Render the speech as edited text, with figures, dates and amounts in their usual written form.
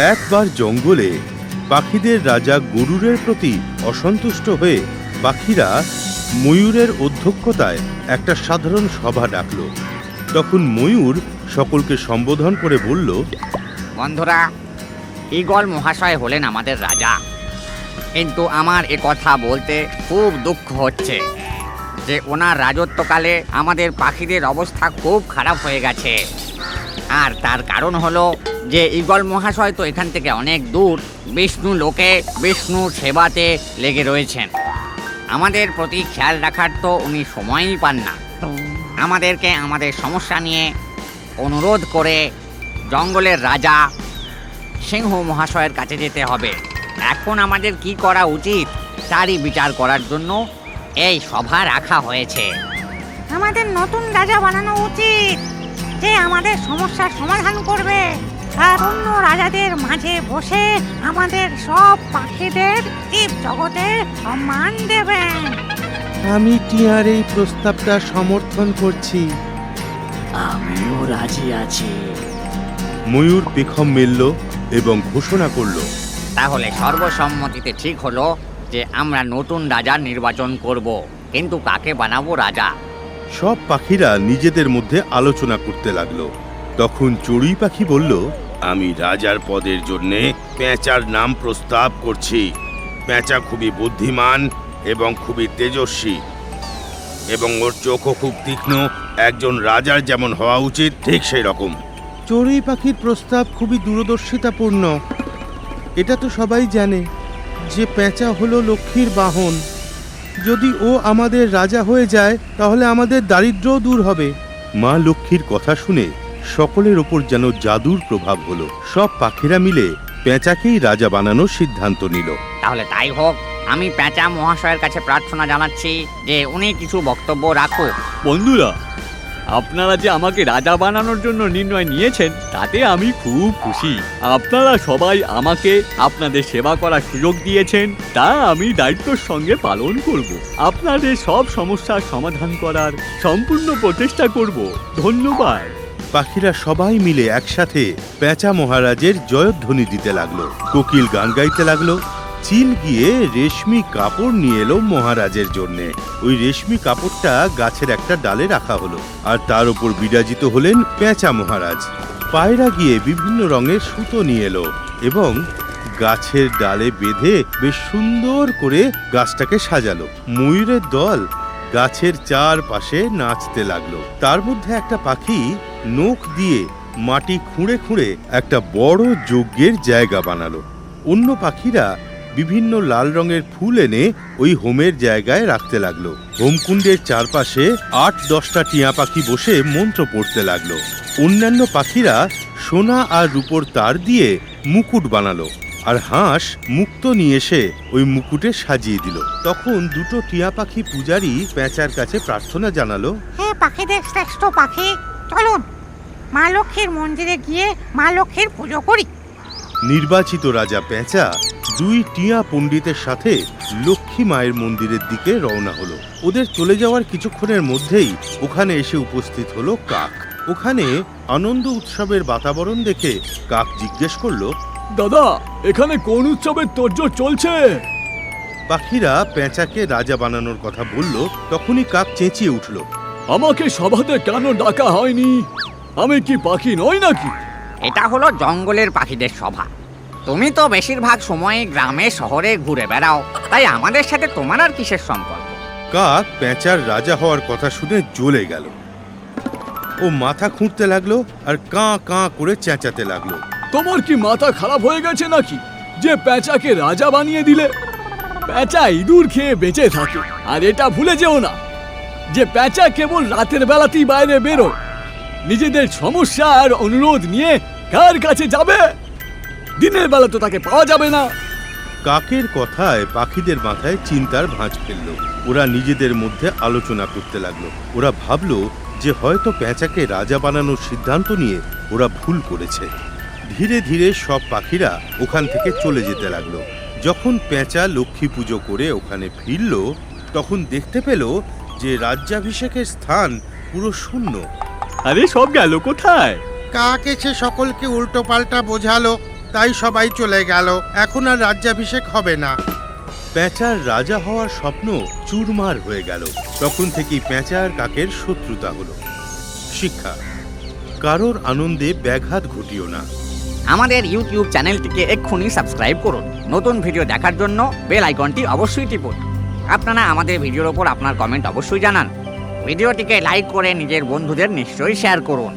একবার জঙ্গলে পাখিদের রাজা গরুরের প্রতি অসন্তুষ্ট হয়ে পাখিরা ময়ূরের অধ্যক্ষতায় একটা সাধারণ সভা ডাকল। তখন ময়ূর সকলকে সম্বোধন করে বলল, বন্ধুরা, ঈগল মহাশয় হলেন আমাদের রাজা, কিন্তু আমার এ কথা বলতে খুব দুঃখ হচ্ছে যে ওনার রাজত্বকালে আমাদের পাখিদের অবস্থা খুব খারাপ হয়ে গেছে। আর তার কারণ হলো যে ঈগল মহাশয় তো এখান থেকে অনেক দূর বিষ্ণু লোকে বিষ্ণু সেবাতে লেগে রয়েছেন। আমাদের প্রতি খেয়াল রাখার তো উনি সময়ই পান না। আমাদেরকে আমাদের সমস্যা নিয়ে অনুরোধ করে জঙ্গলের রাজা সিংহ মহাশয়ের কাছে যেতে হবে। এখন আমাদের কি করা উচিত তারই বিচার করার জন্য এই সভা রাখা হয়েছে। আমাদের নতুন রাজা বানানো উচিত, যে আমাদের সমস্যার সমাধান করবে আর অন্য রাজাদের মাঝে বসে আমাদের সব পাখিদের জীব জগতে সম্মান দেবেন। আমি টিয়ার এই প্রস্তাবটা সমর্থন করছি। আমিও রাজি আছি। ময়ূর পেখম মেলল এবং ঘোষণা করল, তাহলে সর্বসম্মতিতে ঠিক হলো যে আমরা নতুন রাজা নির্বাচন করব, কিন্তু কাকে বানাবো রাজা? সব পাখিরা নিজেদের মধ্যে আলোচনা করতে লাগলো। তখন চড়ুই পাখি বলল, আমি রাজার পদের জন্য পেঁচার নাম প্রস্তাব করছি। পেঁচা খুবই বুদ্ধিমান এবং খুবই তেজস্বী, এবং ওর চোখও খুব তীক্ষ্ণ। একজন রাজার যেমন হওয়া উচিত ঠিক সেই রকম। চড়ুই পাখির প্রস্তাব খুবই দূরদর্শিতাপূর্ণ। এটা তো সবাই জানে যে পেঁচা হলো লক্ষ্মীর বাহন। যদি ও আমাদের রাজা হয়ে যায় তাহলে আমাদের দারিদ্র্যও দূর হবে। মা লক্ষ্মীর কথা শুনে সকলের ওপর যেন জাদুর প্রভাব হলো। সব পাখিরা মিলে পেঁচাকেই রাজা বানানোর সিদ্ধান্ত নিল। তাহলে তাই হোক, আমি পেঁচা মহাশয়ের কাছে প্রার্থনা জানাচ্ছি যে উনি কিছু বক্তব্য রাখুক। বন্ধুরা, আপনারা যে আমাকে রাজা বানানোর জন্য নির্ণয় নিয়েছেন তাতে আমি খুব খুশি। আপনারা সবাই আমাকে আপনাদের সেবা করার সুযোগ দিয়েছেন, তা আমি দায়িত্বের সঙ্গে পালন করব। আপনাদের সব সমস্যার সমাধান করার সম্পূর্ণ প্রচেষ্টা করব। ধন্যবাদ। পাখিরা সবাই মিলে একসাথে পেঁচা মহারাজের জয়ধ্বনি দিতে লাগলো। কোকিল গান গাইতে লাগলো। চিল গিয়ে রেশমি কাপড় নিয়ে এলো মহারাজের জন্যে। ওই রেশমি কাপড়টা গাছের একটা ডালে রাখা হলো, আর তার উপর বিরাজিত হলেন পেঁচা মহারাজ। পায়রা গিয়ে বিভিন্ন রঙের সুতো নিয়ে এলো এবং গাছের ডালে বেঁধে বেশ সুন্দর করে গাছটাকে সাজালো। ময়ূরের দল গাছের চারপাশে নাচতে লাগলো। তার মধ্যে একটা পাখি নখ দিয়ে মাটি খুঁড়ে খুঁড়ে একটা বড় যজ্ঞের জায়গা বানালো। অন্য পাখিরা বিভিন্ন লাল রঙের ফুল এনে ওই হোমের জায়গায় রাখতে লাগলো। হোমকুণ্ডের চারপাশে ৮-১০টা টিয়া পাখি বসে মন্ত্র পড়তে লাগলো। অন্যান্য পাখিরা সোনা আর রূপোর তার দিয়ে মুকুট বানালো, আর হাঁস মুক্তো নিয়ে এসে ওই মুকুটে সাজিয়ে দিল। তখন দুটো টিয়া পাখি পূজারী পেঁচার কাছে প্রার্থনা জানালো, হে পাখিদের শ্রেষ্ঠ পাখি, চলুন মা লক্ষ্মীর মন্দিরে গিয়ে মা লক্ষ্মীর পুজো করি। নির্বাচিত রাজা পেঁচা দুই টিয়া পণ্ডিতের সাথে লক্ষ্মী মায়ের মন্দিরের দিকে রওনা হলো। ওদের চলে যাওয়ার কিছুক্ষণের মধ্যেই ওখানে এসে উপস্থিত হলো কাক। ওখানে আনন্দ উৎসবের বাতাবরণ দেখে কাক জিজ্ঞেস করলো, দাদা, এখানে কোন উৎসবের তোড়জোড় চলছে? পাখিরা পেঁচাকে রাজা বানানোর কথা বলল। তখনই কাক চেঁচিয়ে উঠল, আমাকে সভাতে কেন ডাকা হয়নি? আমি কি পাখি নই নাকি? এটা হলো জঙ্গলের পাখিদের সভা। তুমি তো বেশিরভাগ সময় গ্রামে শহরে ঘুরে বেড়াও, তাই আমাদের সাথে তোমার আর কিসের সম্পর্ক? কাক পেঁচার রাজা হওয়ার কথা শুনে জ্বলে গেল। ও মাথা খুঁড়তে লাগলো আর কাঁ কাঁ করে চেঁচাতে লাগলো। তোমার কি মাথা খারাপ হয়ে গেছে নাকি যে পেঁচাকে রাজা বানিয়ে দিলে? পেঁচা ইঁদুর খেয়ে বেঁচে থাকে, আর এটা ভুলে যেও না যে পেঁচা কেবল রাতের বেলাতেই বাইরে বেরোয়। নিজেদের সমস্যা আর অনুরোধ নিয়ে কার কাছে যাবে? দিনের বেলা তো তাকে পাওয়া যাবে না। কাকের কথায় পাখিদের মাথায় চিন্তার ভাঁজ ফেলল। ওরা নিজেদের মধ্যে আলোচনা করতে লাগলো। ওরা ভাবলো যে হয়তো পেঁচাকে রাজা বানানোর সিদ্ধান্ত নিয়ে ওরা ভুল করেছে। ধীরে ধীরে সব পাখিরা ওখান থেকে চলে যেতে লাগলো। যখন পেঁচা লক্ষ্মী পুজো করে ওখানে ফিরল, তখন দেখতে পেল যে রাজ্যাভিষেকের স্থান পুরো শূন্য। আরে, সব গেল কোথায়? কাক এসে সকলকে উল্টো পাল্টা বোঝালো। তাই সবাই চলে গেল। এখন আর রাজ্যাভিষেক হবে না। পেঁচার রাজা হওয়ার স্বপ্ন চুরমার হয়ে গেল। তখন থেকেই পেঁচা আর কাকের শত্রুতা হলো। শিক্ষা: কারোর আনন্দে ব্যাঘাত ঘটিও না। আমাদের ইউটিউব চ্যানেলটিকে এক্ষুনি সাবস্ক্রাইব করুন। নতুন ভিডিও দেখার জন্য বেল আইকনটি অবশ্যই টিপুন। আপনারা আমাদের ভিডিওর ওপর আপনার কমেন্ট অবশ্যই জানান। ভিডিওটিকে লাইক করে নিজের বন্ধুদের নিশ্চয়ই শেয়ার করুন।